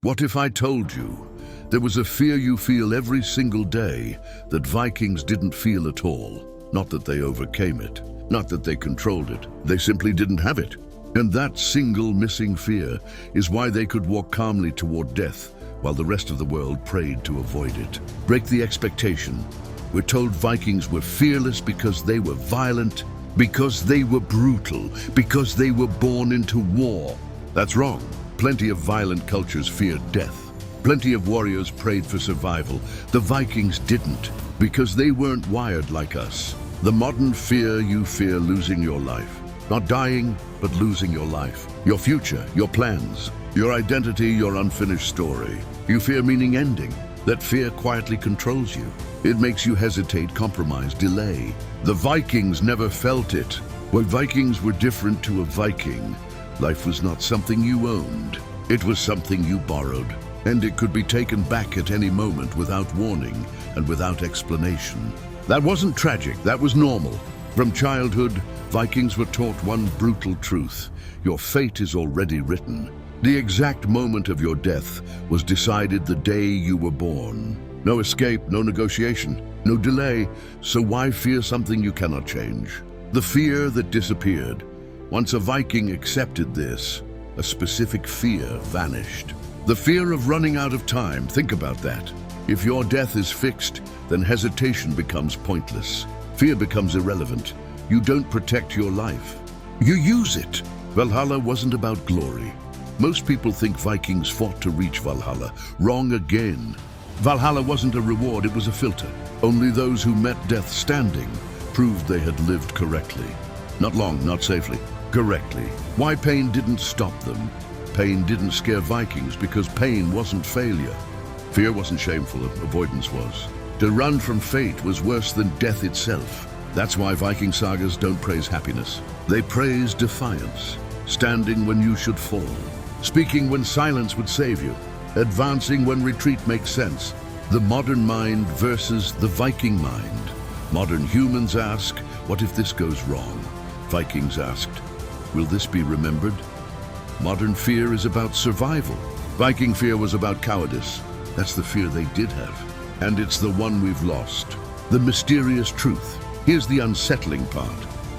What if I told you there was a fear you feel every single day that Vikings didn't feel at all? Not that they overcame it, not that they controlled it, they simply didn't have it. And that single missing fear is why they could walk calmly toward death while the rest of the world prayed to avoid it. Break the expectation. We're told Vikings were fearless because they were violent, because they were brutal, because they were born into war. That's wrong. Plenty of violent cultures feared death. Plenty of warriors prayed for survival. The Vikings didn't, because they weren't wired like us. The modern fear, you fear losing your life. Not dying, but losing your life. Your future, your plans, your identity, your unfinished story. You fear meaning ending. That fear quietly controls you. It makes you hesitate, compromise, delay. The Vikings never felt it. When Vikings were different to a Viking, life was not something you owned. It was something you borrowed. And it could be taken back at any moment without warning and without explanation. That wasn't tragic, that was normal. From childhood, Vikings were taught one brutal truth. Your fate is already written. The exact moment of your death was decided the day you were born. No escape, no negotiation, no delay. So why fear something you cannot change? The fear that disappeared. Once a Viking accepted this, a specific fear vanished. The fear of running out of time, think about that. If your death is fixed, then hesitation becomes pointless. Fear becomes irrelevant. You don't protect your life. You use it. Valhalla wasn't about glory. Most people think Vikings fought to reach Valhalla. Wrong again. Valhalla wasn't a reward, it was a filter. Only those who met death standing proved they had lived correctly. Not long, not safely, correctly. Why pain didn't stop them? Pain didn't scare Vikings because pain wasn't failure. Fear wasn't shameful, avoidance was. To run from fate was worse than death itself. That's why Viking sagas don't praise happiness. They praise defiance. Standing when you should fall. Speaking when silence would save you. Advancing when retreat makes sense. The modern mind versus the Viking mind. Modern humans ask, what if this goes wrong? Vikings asked, will this be remembered? Modern fear is about survival. Viking fear was about cowardice. That's the fear they did have. And it's the one we've lost. The mysterious truth. Here's the unsettling part.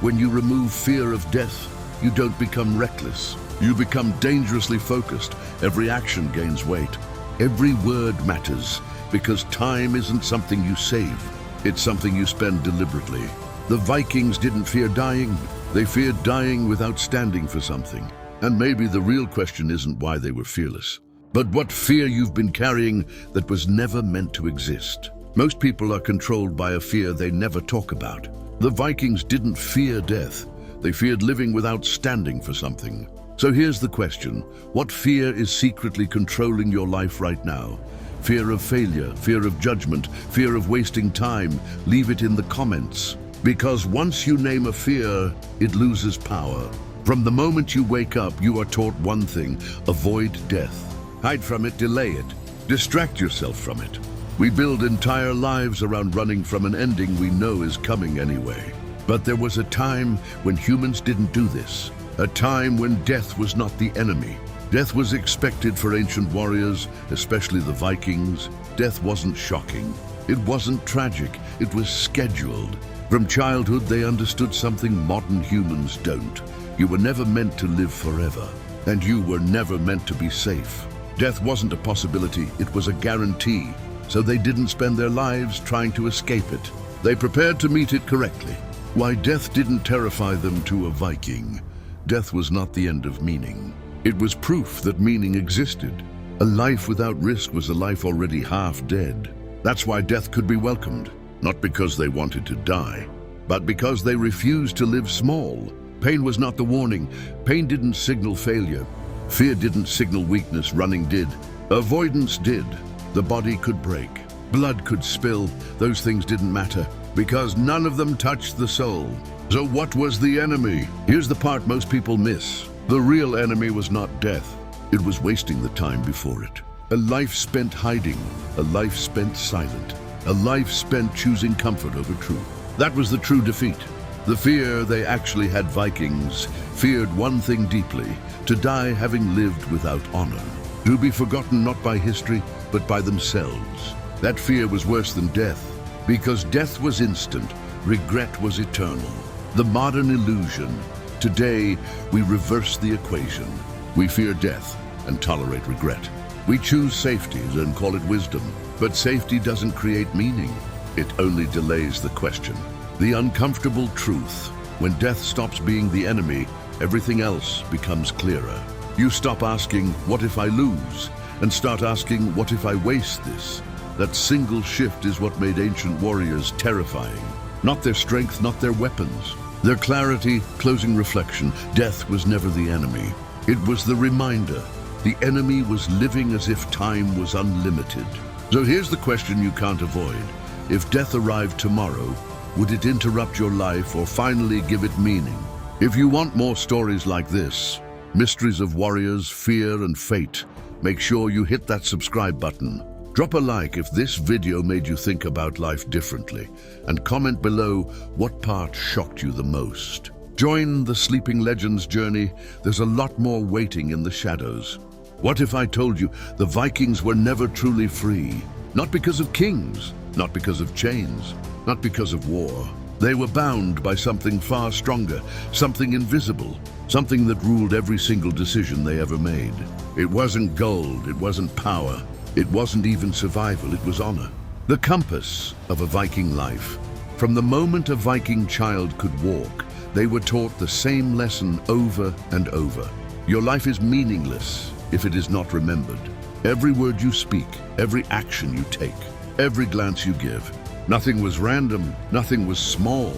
When you remove fear of death, you don't become reckless. You become dangerously focused. Every action gains weight. Every word matters, because time isn't something you save. It's something you spend deliberately. The Vikings didn't fear dying. They feared dying without standing for something. And maybe the real question isn't why they were fearless, but what fear you've been carrying that was never meant to exist. Most people are controlled by a fear they never talk about. The Vikings didn't fear death. They feared living without standing for something. So here's the question. What fear is secretly controlling your life right now? Fear of failure, fear of judgment, fear of wasting time. Leave it in the comments. Because once you name a fear, it loses power. From the moment you wake up, you are taught one thing: avoid death. Hide from it, delay it, distract yourself from it. We build entire lives around running from an ending we know is coming anyway. But there was a time when humans didn't do this. A time when death was not the enemy. Death was expected for ancient warriors, especially the Vikings. Death wasn't shocking. It wasn't tragic. It was scheduled. From childhood, they understood something modern humans don't. You were never meant to live forever, and you were never meant to be safe. Death wasn't a possibility, it was a guarantee. So they didn't spend their lives trying to escape it. They prepared to meet it correctly. Why death didn't terrify them to a Viking. Death was not the end of meaning. It was proof that meaning existed. A life without risk was a life already half dead. That's why death could be welcomed. Not because they wanted to die, but because they refused to live small. Pain was not the warning. Pain didn't signal failure. Fear didn't signal weakness, running did. Avoidance did. The body could break. Blood could spill. Those things didn't matter, because none of them touched the soul. So what was the enemy? Here's the part most people miss. The real enemy was not death. It was wasting the time before it. A life spent hiding. A life spent silent. A life spent choosing comfort over truth. That was the true defeat. The fear they actually had. Vikings feared one thing deeply: to die having lived without honor. to be forgotten not by history, but by themselves. That fear was worse than death, because death was instant, regret was eternal. The modern illusion. Today, we reverse the equation. We fear death and tolerate regret. We choose safety and call it wisdom. But safety doesn't create meaning. It only delays the question. The uncomfortable truth. When death stops being the enemy, everything else becomes clearer. You stop asking, what if I lose? And start asking, what if I waste this? That single shift is what made ancient warriors terrifying. Not their strength, not their weapons. Their clarity, closing reflection. Death was never the enemy. It was the reminder. The enemy was living as if time was unlimited. So here's the question you can't avoid. If death arrived tomorrow, would it interrupt your life or finally give it meaning? If you want more stories like this, mysteries of warriors, fear and fate, make sure you hit that subscribe button. Drop a like if this video made you think about life differently, and comment below what part shocked you the most. Join the Sleeping Legends journey. There's a lot more waiting in the shadows. What if I told you the Vikings were never truly free? Not because of kings, not because of chains, not because of war. They were bound by something far stronger, something invisible, something that ruled every single decision they ever made. It wasn't gold, it wasn't power, it wasn't even survival, it was honor. The compass of a Viking life. From the moment a Viking child could walk, they were taught the same lesson over and over. Your life is meaningless if it is not remembered. Every word you speak, every action you take, every glance you give. Nothing was random, nothing was small.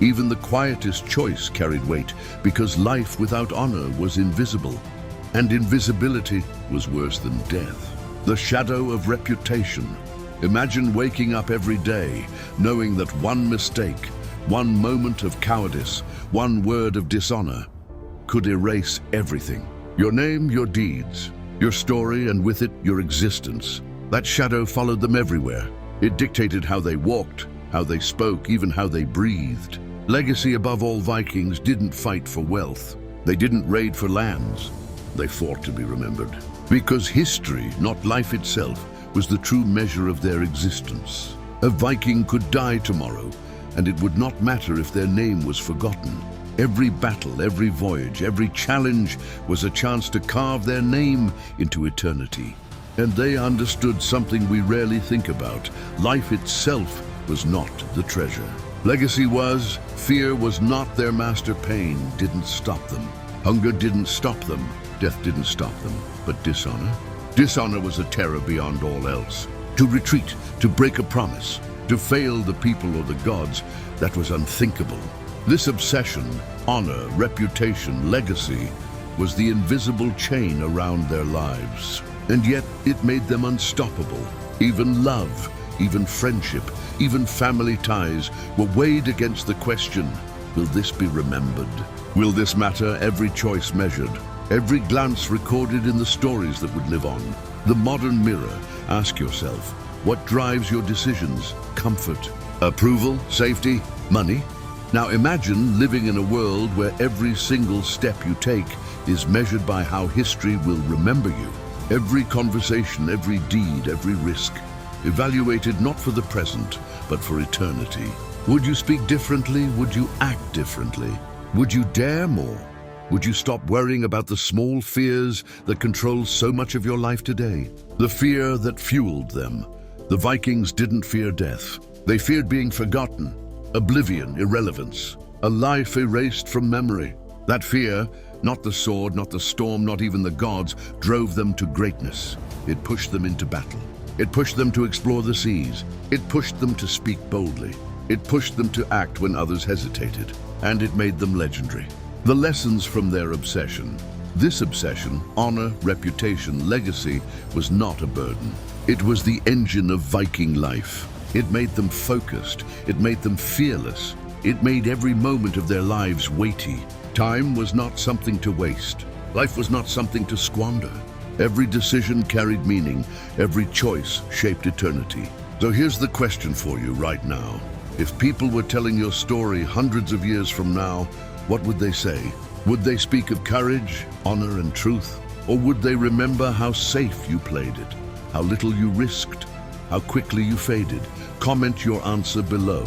Even the quietest choice carried weight, because life without honor was invisible. And invisibility was worse than death. The shadow of reputation. Imagine waking up every day, knowing that one mistake, one moment of cowardice, one word of dishonor could erase everything. Your name, your deeds, your story, and with it, your existence. That shadow followed them everywhere. It dictated how they walked, how they spoke, even how they breathed. Legacy above all, Vikings didn't fight for wealth. They didn't raid for lands. They fought to be remembered. Because history, not life itself, was the true measure of their existence. A Viking could die tomorrow, and it would not matter if their name was forgotten. Every battle, every voyage, every challenge was a chance to carve their name into eternity. And they understood something we rarely think about. Life itself was not the treasure. Legacy was, fear was not their master. Pain didn't stop them. Hunger didn't stop them. Death didn't stop them. But dishonor? Dishonor was a terror beyond all else. To retreat, to break a promise, to fail the people or the gods, that was unthinkable. This obsession, honor, reputation, legacy, was the invisible chain around their lives. And yet it made them unstoppable. Even love, even friendship, even family ties were weighed against the question, will this be remembered? Will this matter? Every choice measured, every glance recorded in the stories that would live on. The modern mirror. Ask yourself, what drives your decisions? Comfort, approval, safety, money? Now imagine living in a world where every single step you take is measured by how history will remember you. Every conversation, every deed, every risk, evaluated not for the present, but for eternity. Would you speak differently? Would you act differently? Would you dare more? Would you stop worrying about the small fears that control so much of your life today? The fear that fueled them. The Vikings didn't fear death. They feared being forgotten, oblivion, irrelevance, a life erased from memory. That fear, not the sword, not the storm, not even the gods, drove them to greatness. It pushed them into battle. It pushed them to explore the seas. It pushed them to speak boldly. It pushed them to act when others hesitated. And it made them legendary. The lessons from their obsession. This obsession, honor, reputation, legacy, was not a burden. It was the engine of Viking life. It made them focused. It made them fearless. It made every moment of their lives weighty. Time was not something to waste. Life was not something to squander. Every decision carried meaning. Every choice shaped eternity. So here's the question for you right now. If people were telling your story hundreds of years from now, what would they say? Would they speak of courage, honor, and truth? Or would they remember how safe you played it, how little you risked, how quickly you faded? Comment your answer below,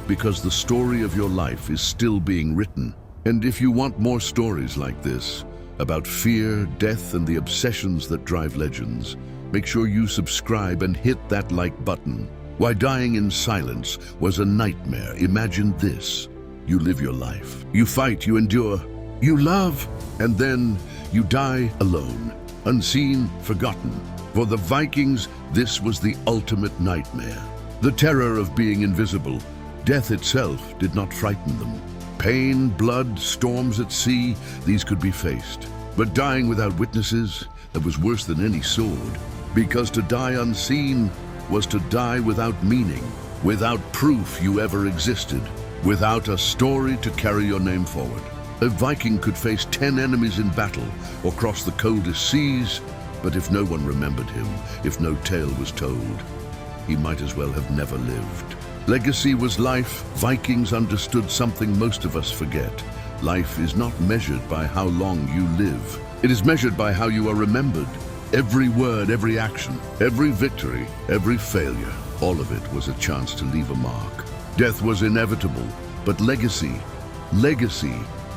because the story of your life is still being written. And if you want more stories like this, about fear, death, and the obsessions that drive legends, make sure you subscribe and hit that like button. Why dying in silence was a nightmare. Imagine this. You live your life. You fight, you endure, you love, and then you die alone, unseen, forgotten. For the Vikings, this was the ultimate nightmare. The terror of being invisible. Death itself did not frighten them. Pain, blood, storms at sea, these could be faced. But dying without witnesses, that was worse than any sword. Because to die unseen was to die without meaning, without proof you ever existed, without a story to carry your name forward. A Viking could face 10 enemies in battle or cross the coldest seas, but if no one remembered him, if no tale was told, he might as well have never lived. Legacy was life. Vikings understood something most of us forget. Life is not measured by how long you live. It is measured by how you are remembered. Every word, every action, every victory, every failure, all of it was a chance to leave a mark. Death was inevitable, but legacy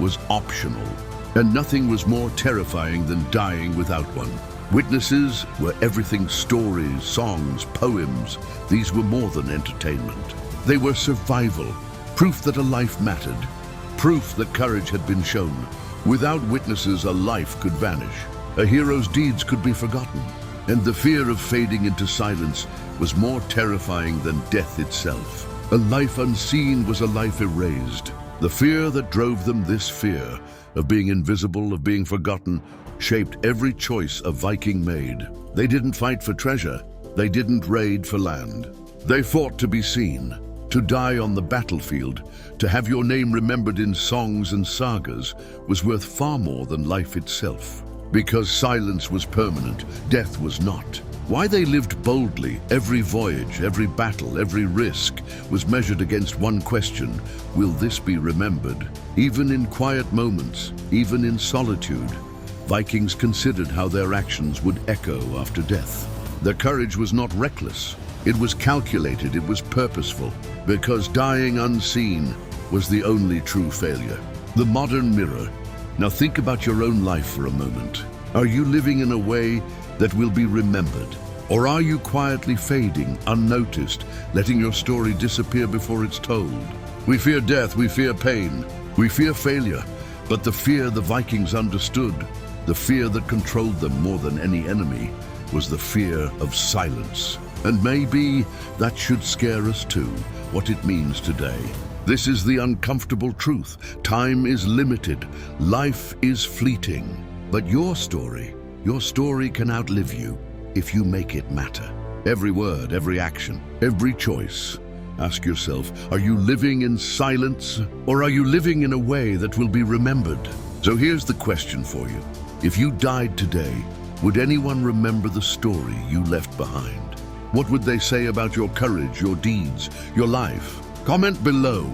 was optional. And nothing was more terrifying than dying without one. Witnesses were everything: stories, songs, poems. These were more than entertainment. They were survival, proof that a life mattered, proof that courage had been shown. Without witnesses, a life could vanish. A hero's deeds could be forgotten, and the fear of fading into silence was more terrifying than death itself. A life unseen was a life erased. The fear that drove them, this fear of being invisible, of being forgotten, shaped every choice a Viking made. They didn't fight for treasure. They didn't raid for land. They fought to be seen, to die on the battlefield. To have your name remembered in songs and sagas was worth far more than life itself. Because silence was permanent, death was not. Why they lived boldly. Every voyage, every battle, every risk was measured against one question: will this be remembered? Even in quiet moments, even in solitude, Vikings considered how their actions would echo after death. Their courage was not reckless. It was calculated, it was purposeful, because dying unseen was the only true failure. The modern mirror. Now think about your own life for a moment. Are you living in a way that will be remembered? Or are you quietly fading, unnoticed, letting your story disappear before it's told? We fear death, we fear pain, we fear failure, but the fear the Vikings understood, the fear that controlled them more than any enemy, was the fear of silence. And maybe that should scare us too, what it means today. This is the uncomfortable truth. Time is limited. Life is fleeting. But your story can outlive you if you make it matter. Every word, every action, every choice. Ask yourself, are you living in silence, or are you living in a way that will be remembered? So here's the question for you. If you died today, would anyone remember the story you left behind? What would they say about your courage, your deeds, your life? Comment below.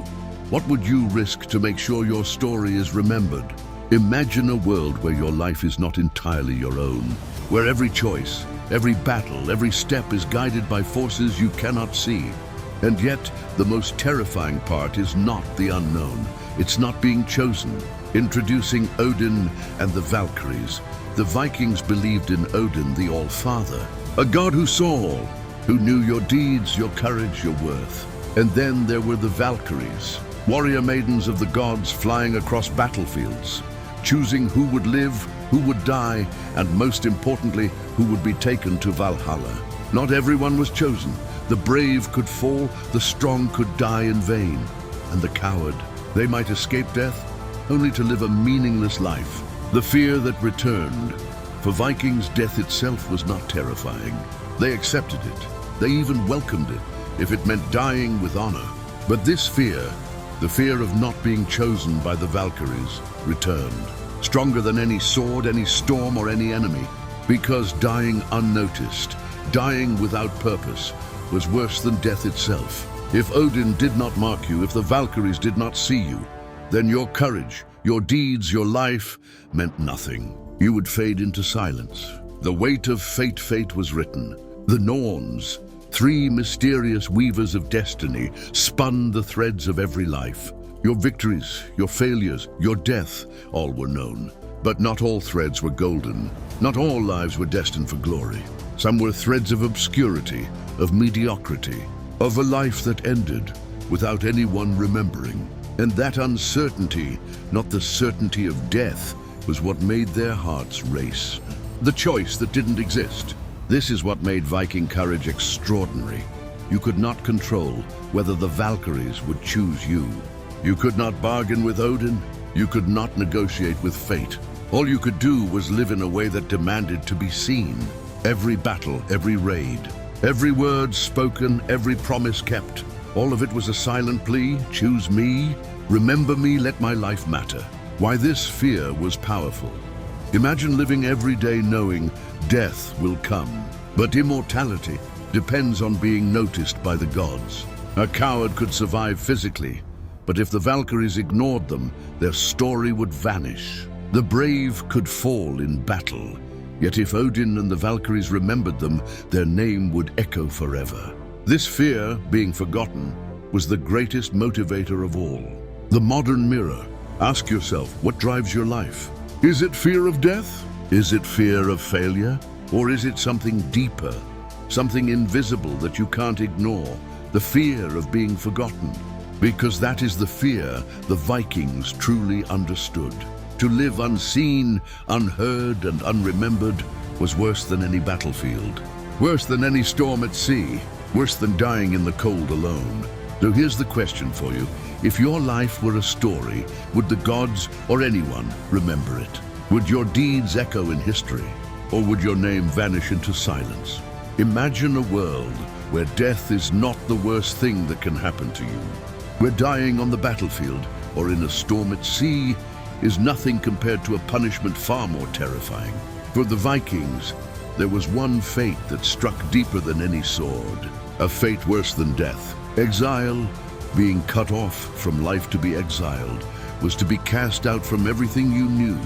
What would you risk to make sure your story is remembered? Imagine a world where your life is not entirely your own, where every choice, every battle, every step is guided by forces you cannot see. And yet, the most terrifying part is not the unknown. It's not being chosen. Introducing Odin and the Valkyries. The Vikings believed in Odin, the All-Father, a god who saw all, who knew your deeds, your courage, your worth. And then there were the Valkyries, warrior maidens of the gods flying across battlefields, choosing who would live, who would die, and most importantly, who would be taken to Valhalla. Not everyone was chosen. The brave could fall, the strong could die in vain. And the coward, they might escape death, only to live a meaningless life. The fear that returned. For Vikings, death itself was not terrifying. They accepted it. They even welcomed it, if it meant dying with honor. But this fear, the fear of not being chosen by the Valkyries, returned. Stronger than any sword, any storm, or any enemy. Because dying unnoticed, dying without purpose, was worse than death itself. If Odin did not mark you, if the Valkyries did not see you, then your courage, your deeds, your life meant nothing. you would fade into silence. The weight of fate was written. The Norns, three mysterious weavers of destiny, spun the threads of every life. Your victories, your failures, your death, all were known. But not all threads were golden. Not all lives were destined for glory. Some were threads of obscurity, of mediocrity, of a life that ended without anyone remembering. And that uncertainty, not the certainty of death, was what made their hearts race. The choice that didn't exist. This is what made Viking courage extraordinary. You could not control whether the Valkyries would choose you. You could not bargain with Odin. You could not negotiate with fate. All you could do was live in a way that demanded to be seen. Every battle, every raid, every word spoken, every promise kept. All of it was a silent plea. Choose me, remember me, let my life matter. Why this fear was powerful. Imagine living every day knowing death will come, but immortality depends on being noticed by the gods. A coward could survive physically, but if the Valkyries ignored them, their story would vanish. The brave could fall in battle, yet if Odin and the Valkyries remembered them, their name would echo forever. This fear, being forgotten, was the greatest motivator of all. The modern mirror. Ask yourself, what drives your life? Is it fear of death? Is it fear of failure? Or is it something deeper, something invisible that you can't ignore? The fear of being forgotten. Because that is the fear the Vikings truly understood. To live unseen, unheard, and unremembered was worse than any battlefield. Worse than any storm at sea. Worse than dying in the cold alone. So here's the question for you. If your life were a story, would the gods or anyone remember it? Would your deeds echo in history? Or would your name vanish into silence? Imagine a world where death is not the worst thing that can happen to you. Where dying on the battlefield or in a storm at sea is nothing compared to a punishment far more terrifying. For the Vikings, there was one fate that struck deeper than any sword. A fate worse than death. Exile, being cut off from life to be exiled, was to be cast out from everything you knew.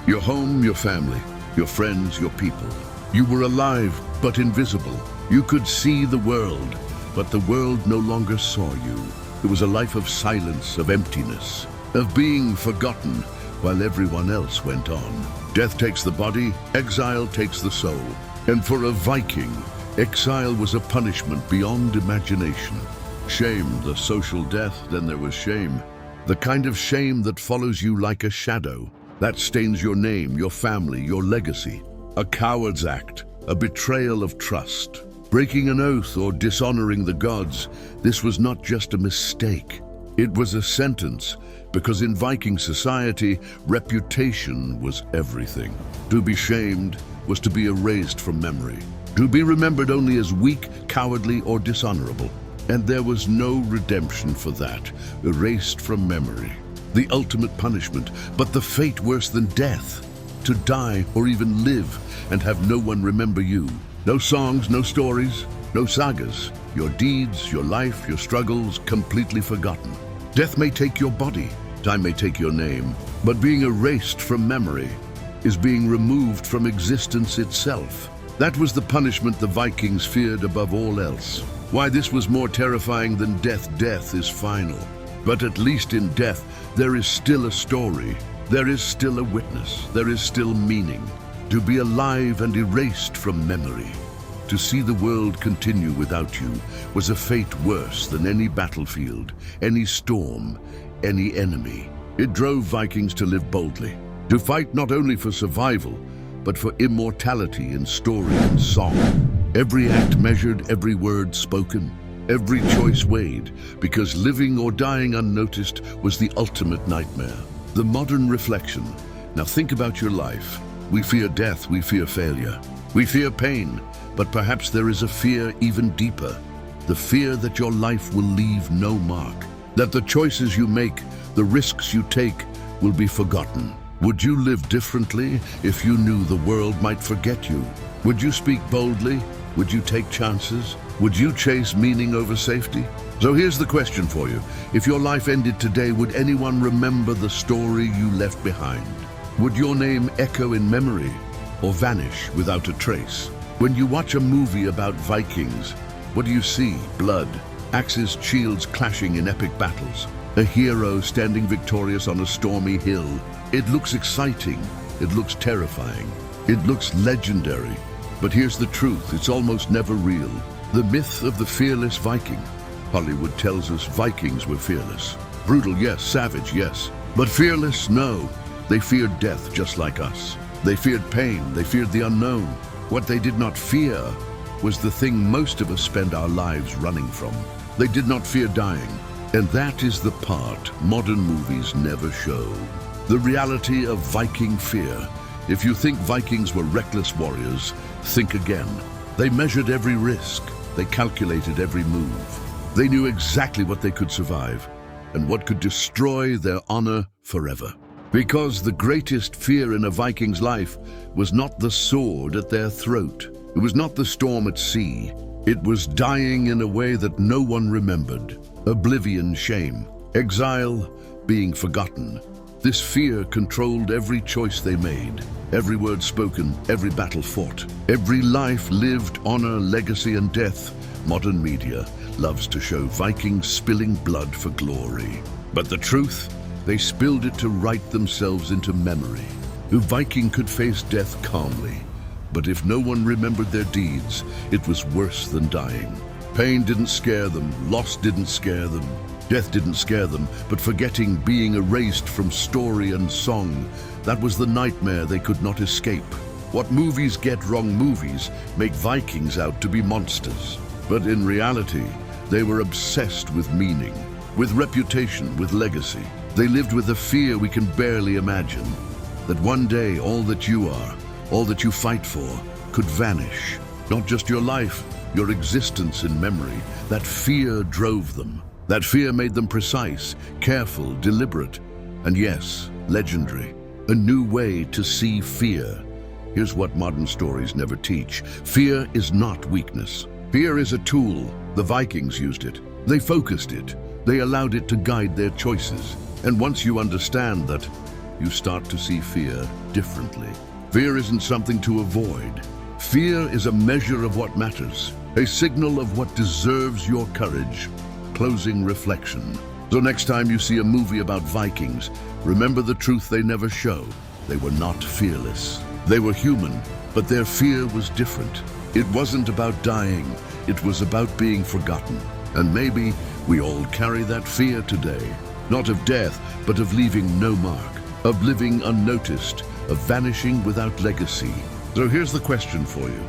Your home, your family, your friends, your people. You were alive, but invisible. You could see the world, but the world no longer saw you. It was a life of silence, of emptiness, of being forgotten while everyone else went on. Death takes the body, exile takes the soul. And for a Viking, exile was a punishment beyond imagination. Shame, the social death, then there was shame. The kind of shame that follows you like a shadow. That stains your name, your family, your legacy. A coward's act, a betrayal of trust. Breaking an oath or dishonoring the gods, this was not just a mistake. It was a sentence, because in Viking society, reputation was everything. To be shamed was to be erased from memory. To be remembered only as weak, cowardly, or dishonorable. And there was no redemption for that, erased from memory. The ultimate punishment, but the fate worse than death. To die or even live and have no one remember you. No songs, no stories, no sagas. Your deeds, your life, your struggles, completely forgotten. Death may take your body, time may take your name, but being erased from memory is being removed from existence itself. That was the punishment the Vikings feared above all else. Why this was more terrifying than death. Death is final. But at least in death, there is still a story. There is still a witness. There is still meaning. To be alive and erased from memory. To see the world continue without you was a fate worse than any battlefield, any storm, any enemy. It drove Vikings to live boldly. To fight not only for survival, but for immortality in story and song. Every act measured, every word spoken, every choice weighed, because living or dying unnoticed was the ultimate nightmare. The modern reflection. Now think about your life. We fear death, we fear failure, we fear pain, but perhaps there is a fear even deeper. The fear that your life will leave no mark, that the choices you make, the risks you take, will be forgotten. Would you live differently if you knew the world might forget you? Would you speak boldly? Would you take chances? Would you chase meaning over safety? So here's the question for you. If your life ended today, would anyone remember the story you left behind? Would your name echo in memory or vanish without a trace? When you watch a movie about Vikings, what do you see? Blood, axes, shields clashing in epic battles. A hero standing victorious on a stormy hill. It looks exciting. It looks terrifying. It looks legendary. But here's the truth, it's almost never real. The myth of the fearless Viking. Hollywood tells us Vikings were fearless. Brutal, yes. Savage, yes. But fearless, no. They feared death just like us. They feared pain. They feared the unknown. What they did not fear was the thing most of us spend our lives running from. They did not fear dying. And that is the part modern movies never show. The reality of Viking fear. If you think Vikings were reckless warriors, think again. They measured every risk. They calculated every move. They knew exactly what they could survive and what could destroy their honor forever. Because the greatest fear in a Viking's life was not the sword at their throat. It was not the storm at sea. It was dying in a way that no one remembered. Oblivion, shame, exile, being forgotten. This fear controlled every choice they made, every word spoken, every battle fought, every life lived, honor, legacy, and death. Modern media loves to show Vikings spilling blood for glory. But the truth, they spilled it to write themselves into memory. A Viking could face death calmly, but if no one remembered their deeds, it was worse than dying. Pain didn't scare them, loss didn't scare them, death didn't scare them, but forgetting, being erased from story and song, that was the nightmare they could not escape. What movies get wrong, movies make Vikings out to be monsters. But in reality, they were obsessed with meaning, with reputation, with legacy. They lived with a fear we can barely imagine, that one day all that you are, all that you fight for, could vanish. Not just your life, your existence in memory. That fear drove them. That fear made them precise, careful, deliberate, and yes, legendary. A new way to see fear. Here's what modern stories never teach. Fear is not weakness. Fear is a tool. The Vikings used it. They focused it. They allowed it to guide their choices. And once you understand that, you start to see fear differently. Fear isn't something to avoid. Fear is a measure of what matters, a signal of what deserves your courage. Closing reflection. So next time you see a movie about Vikings, remember the truth they never show. They were not fearless. They were human, but their fear was different. It wasn't about dying, it was about being forgotten. And maybe we all carry that fear today. Not of death, but of leaving no mark, of living unnoticed, of vanishing without legacy. So here's the question for you.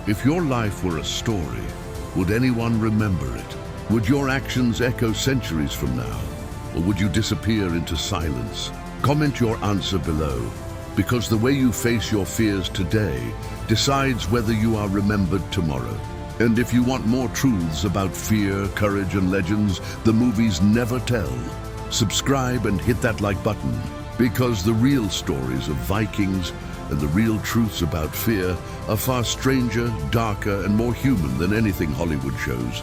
If your life were a story, would anyone remember it? Would your actions echo centuries from now? Or would you disappear into silence? Comment your answer below, because the way you face your fears today decides whether you are remembered tomorrow. And if you want more truths about fear, courage, and legends the movies never tell, subscribe and hit that like button, because the real stories of Vikings and the real truths about fear are far stranger, darker, and more human than anything Hollywood shows.